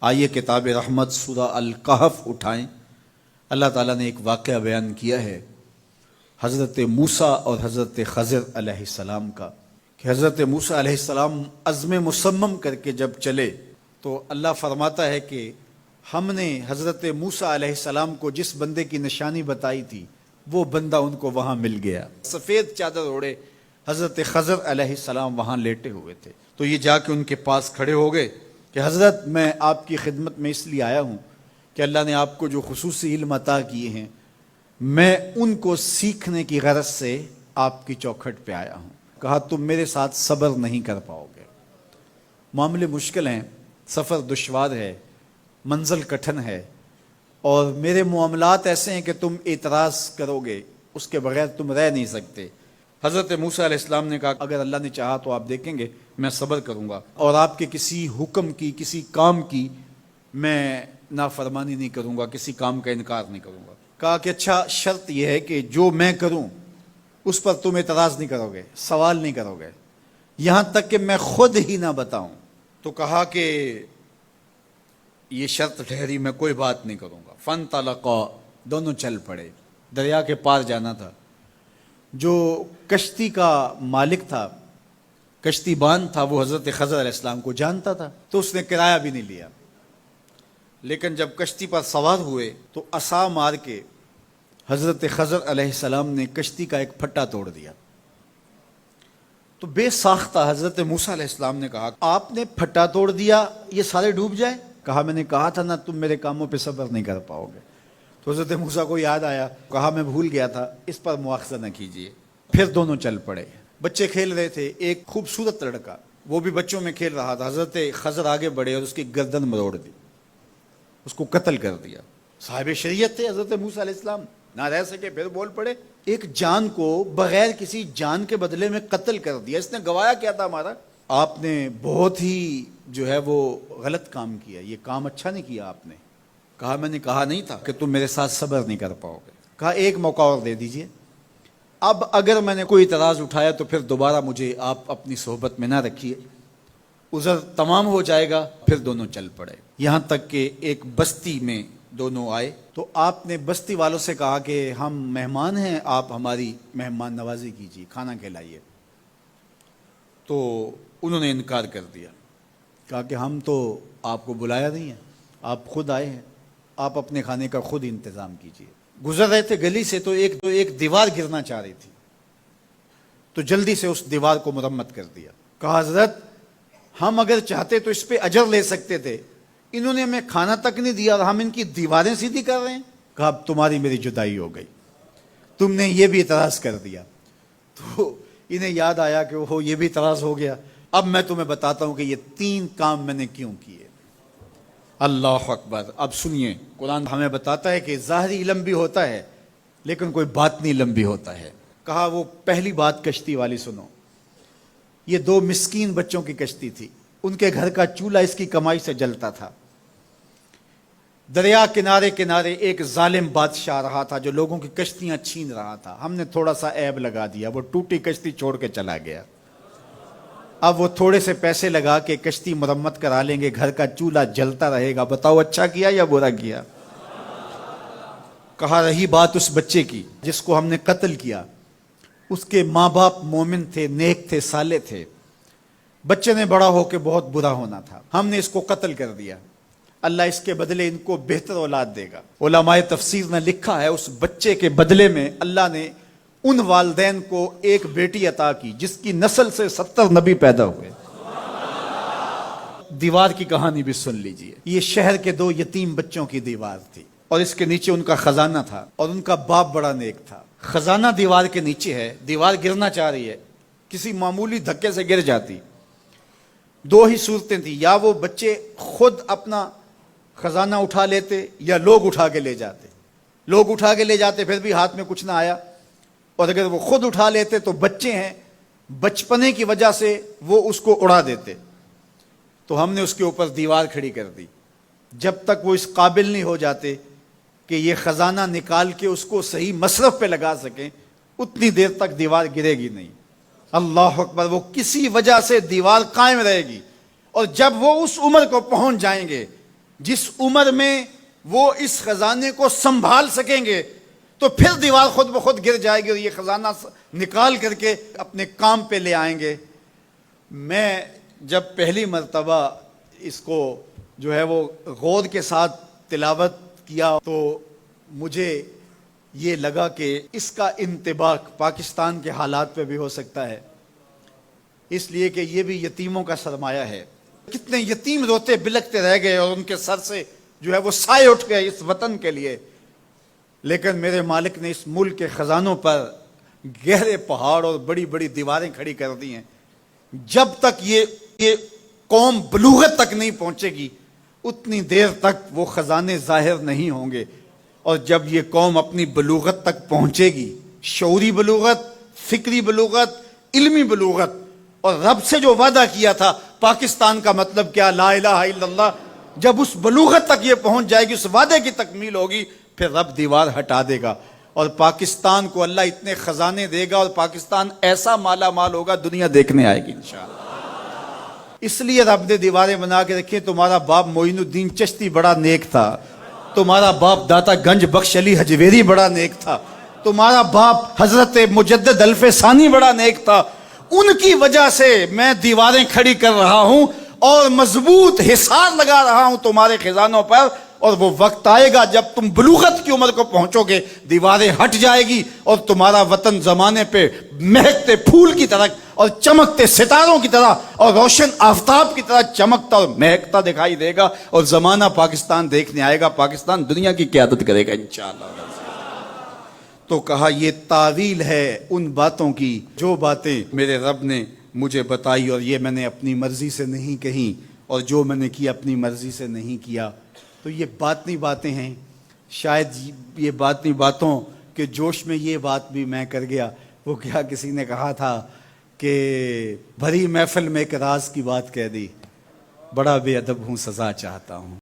آئیے کتاب رحمت سورہ الکہف اٹھائیں۔ اللہ تعالیٰ نے ایک واقعہ بیان کیا ہے حضرت موسیٰ اور حضرت خضر علیہ السلام کا، کہ حضرت موسیٰ علیہ السلام عزم مصمم کر کے جب چلے تو اللہ فرماتا ہے کہ ہم نے حضرت موسیٰ علیہ السلام کو جس بندے کی نشانی بتائی تھی وہ بندہ ان کو وہاں مل گیا۔ سفید چادر اوڑے حضرت خضر علیہ السلام وہاں لیٹے ہوئے تھے، تو یہ جا کے ان کے پاس کھڑے ہو گئے کہ حضرت میں آپ کی خدمت میں اس لیے آیا ہوں کہ اللہ نے آپ کو جو خصوصی علم عطا کیے ہیں میں ان کو سیکھنے کی غرض سے آپ کی چوکھٹ پہ آیا ہوں۔ کہا تم میرے ساتھ صبر نہیں کر پاؤ گے، معاملے مشکل ہیں، سفر دشوار ہے، منزل کٹھن ہے، اور میرے معاملات ایسے ہیں کہ تم اعتراض کرو گے، اس کے بغیر تم رہ نہیں سکتے۔ حضرت موسیٰ علیہ السلام نے کہا اگر اللہ نے چاہا تو آپ دیکھیں گے میں صبر کروں گا، اور آپ کے کسی حکم کی کسی کام کی میں نافرمانی نہیں کروں گا، کسی کام کا انکار نہیں کروں گا۔ کہا کہ اچھا شرط یہ ہے کہ جو میں کروں اس پر تم اعتراض نہیں کرو گے، سوال نہیں کرو گے، یہاں تک کہ میں خود ہی نہ بتاؤں۔ تو کہا کہ یہ شرط ٹھہری، میں کوئی بات نہیں کروں گا۔ فانطلقا، دونوں چل پڑے، دریا کے پار جانا تھا۔ جو کشتی کا مالک تھا، کشتی بان تھا، وہ حضرت خضر علیہ السلام کو جانتا تھا، تو اس نے کرایہ بھی نہیں لیا، لیکن جب کشتی پر سوار ہوئے تو عصا مار کے حضرت خضر علیہ السلام نے کشتی کا ایک پھٹا توڑ دیا۔ تو بے ساختہ حضرت موسیٰ علیہ السلام نے کہا آپ نے پھٹا توڑ دیا، یہ سارے ڈوب جائیں؟ کہا میں نے کہا تھا نا تم میرے کاموں پہ صبر نہیں کر پاؤ گے۔ تو حضرت موسیٰ کو یاد آیا، کہا میں بھول گیا تھا، اس پر مواخذہ نہ کیجیے۔ پھر دونوں چل پڑے، بچے کھیل رہے تھے، ایک خوبصورت لڑکا وہ بھی بچوں میں کھیل رہا تھا۔ حضرت خضر آگے بڑھے اور اس کی گردن مروڑ دی، اس کو قتل کر دیا۔ صاحب شریعت تھے حضرت موسیٰ علیہ السلام، نہ رہ سکے، پھر بول پڑے ایک جان کو بغیر کسی جان کے بدلے میں قتل کر دیا، اس نے گوایا کیا تھا ہمارا؟ آپ نے بہت ہی جو ہے وہ غلط کام کیا، یہ کام اچھا نہیں کیا آپ نے۔ کہا میں نے کہا نہیں تھا کہ تم میرے ساتھ صبر نہیں کر پاؤ گے۔ کہا ایک موقع اور دے دیجئے، اب اگر میں نے کوئی اعتراض اٹھایا تو پھر دوبارہ مجھے آپ اپنی صحبت میں نہ رکھیے، عذر تمام ہو جائے گا۔ پھر دونوں چل پڑے، یہاں تک کہ ایک بستی میں دونوں آئے تو آپ نے بستی والوں سے کہا کہ ہم مہمان ہیں، آپ ہماری مہمان نوازی کیجیے، کھانا کھلائیے۔ تو انہوں نے انکار کر دیا، کہا کہ ہم تو آپ کو بلایا نہیں ہے، آپ خود آئے ہیں، آپ اپنے کھانے کا خود انتظام کیجیے۔ گزر رہے تھے گلی سے تو ایک دیوار گرنا چاہ رہی تھی، تو جلدی سے اس دیوار کو مرمت کر دیا۔ کہا حضرت ہم اگر چاہتے تو اس پہ اجر لے سکتے تھے، انہوں نے ہمیں کھانا تک نہیں دیا اور ہم ان کی دیواریں سیدھی کر رہے ہیں۔ کہا اب تمہاری میری جدائی ہو گئی، تم نے یہ بھی اعتراض کر دیا۔ تو انہیں یاد آیا کہ وہ یہ بھی اعتراض ہو گیا۔ اب میں تمہیں بتاتا ہوں کہ یہ 3 کام میں نے کیوں کیے۔ اللہ اکبر۔ اب سنیے، قرآن ہمیں بتاتا ہے کہ ظاہری علم بھی ہوتا ہے لیکن کوئی باطنی علم بھی ہوتا ہے۔ کہا وہ پہلی بات کشتی والی سنو، یہ 2 مسکین بچوں کی کشتی تھی، ان کے گھر کا چولہا اس کی کمائی سے جلتا تھا۔ دریا کنارے کنارے ایک ظالم بادشاہ رہا تھا جو لوگوں کی کشتیاں چھین رہا تھا، ہم نے تھوڑا سا عیب لگا دیا، وہ ٹوٹی کشتی چھوڑ کے چلا گیا۔ اب وہ تھوڑے سے پیسے لگا کے کشتی مرمت کرا لیں گے، گھر کا چولہا جلتا رہے گا، بتاؤ اچھا کیا یا برا کیا؟ کہا رہی بات اس بچے کی جس کو ہم نے قتل کیا، اس کے ماں باپ مومن تھے، نیک تھے، صالح تھے، بچے نے بڑا ہو کے بہت برا ہونا تھا، ہم نے اس کو قتل کر دیا، اللہ اس کے بدلے ان کو بہتر اولاد دے گا۔ علماء تفسیر نے لکھا ہے اس بچے کے بدلے میں اللہ نے ان والدین کو ایک بیٹی عطا کی جس کی نسل سے 70 نبی پیدا ہوئے۔ دیوار کی کہانی بھی سن لیجئے، یہ شہر کے 2 یتیم بچوں کی دیوار تھی اور اس کے نیچے ان کا خزانہ تھا، اور ان کا باپ بڑا نیک تھا۔ خزانہ دیوار کے نیچے ہے، دیوار گرنا چاہ رہی ہے، کسی معمولی دھکے سے گر جاتی۔ 2 ہی صورتیں تھیں، یا وہ بچے خود اپنا خزانہ اٹھا لیتے یا لوگ اٹھا کے لے جاتے۔ لوگ اٹھا کے لے جاتے پھر بھی ہاتھ میں کچھ نہ آیا، اور اگر وہ خود اٹھا لیتے تو بچے ہیں، بچپنے کی وجہ سے وہ اس کو اڑا دیتے۔ تو ہم نے اس کے اوپر دیوار کھڑی کر دی، جب تک وہ اس قابل نہیں ہو جاتے کہ یہ خزانہ نکال کے اس کو صحیح مصرف پہ لگا سکیں، اتنی دیر تک دیوار گرے گی نہیں۔ اللہ اکبر۔ وہ کسی وجہ سے دیوار قائم رہے گی، اور جب وہ اس عمر کو پہنچ جائیں گے جس عمر میں وہ اس خزانے کو سنبھال سکیں گے تو پھر دیوار خود بخود گر جائے گی اور یہ خزانہ نکال کر کے اپنے کام پہ لے آئیں گے۔ میں جب پہلی مرتبہ اس کو جو ہے وہ غور کے ساتھ تلاوت کیا تو مجھے یہ لگا کہ اس کا انطباق پاکستان کے حالات پہ بھی ہو سکتا ہے، اس لیے کہ یہ بھی یتیموں کا سرمایہ ہے۔ کتنے یتیم روتے بلکتے رہ گئے اور ان کے سر سے جو ہے وہ سائے اٹھ گئے اس وطن کے لیے، لیکن میرے مالک نے اس ملک کے خزانوں پر گہرے پہاڑ اور بڑی بڑی دیواریں کھڑی کر دی ہیں۔ جب تک یہ قوم بلوغت تک نہیں پہنچے گی اتنی دیر تک وہ خزانے ظاہر نہیں ہوں گے، اور جب یہ قوم اپنی بلوغت تک پہنچے گی، شعوری بلوغت، فکری بلوغت، علمی بلوغت، اور رب سے جو وعدہ کیا تھا پاکستان کا مطلب کیا، لا الہ الا اللہ، جب اس بلوغت تک یہ پہنچ جائے گی، اس وعدے کی تکمیل ہوگی، پھر رب دیوار ہٹا دے گا اور پاکستان کو اللہ اتنے خزانے دے گا اور پاکستان ایسا مالا مال ہوگا دنیا دیکھنے آئے گی انشاءاللہ۔ اس لیے رب نے دیواریں بنا کے رکھی۔ تمہارا باپ معین الدین چشتی بڑا نیک تھا، تمہارا باپ داتا گنج بخش علی حجویری بڑا نیک تھا، تمہارا باپ حضرت مجدد الف ثانی بڑا نیک تھا، ان کی وجہ سے میں دیواریں کھڑی کر رہا ہوں اور مضبوط حصار لگا رہا ہوں تمہارے خزانوں پر، اور وہ وقت آئے گا جب تم بلوغت کی عمر کو پہنچو گے، دیواریں ہٹ جائے گی اور تمہارا وطن زمانے پہ مہکتے پھول کی طرح اور چمکتے ستاروں کی طرح اور روشن آفتاب کی طرح چمکتا اور مہکتا دکھائی دے گا، اور زمانہ پاکستان دیکھنے آئے گا، پاکستان دنیا کی قیادت کرے گا انشاءاللہ۔ تو کہا یہ تعویل ہے ان باتوں کی جو باتیں میرے رب نے مجھے بتائی، اور یہ میں نے اپنی مرضی سے نہیں کہی، اور جو میں نے کیا اپنی مرضی سے نہیں کیا۔ تو یہ باطنی باتیں ہیں، شاید یہ باطنی باتوں کے جوش میں یہ بات بھی میں کر گیا۔ وہ کیا کسی نے کہا تھا کہ بھری محفل میں ایک راز کی بات کہہ دی، بڑا بے ادب ہوں سزا چاہتا ہوں۔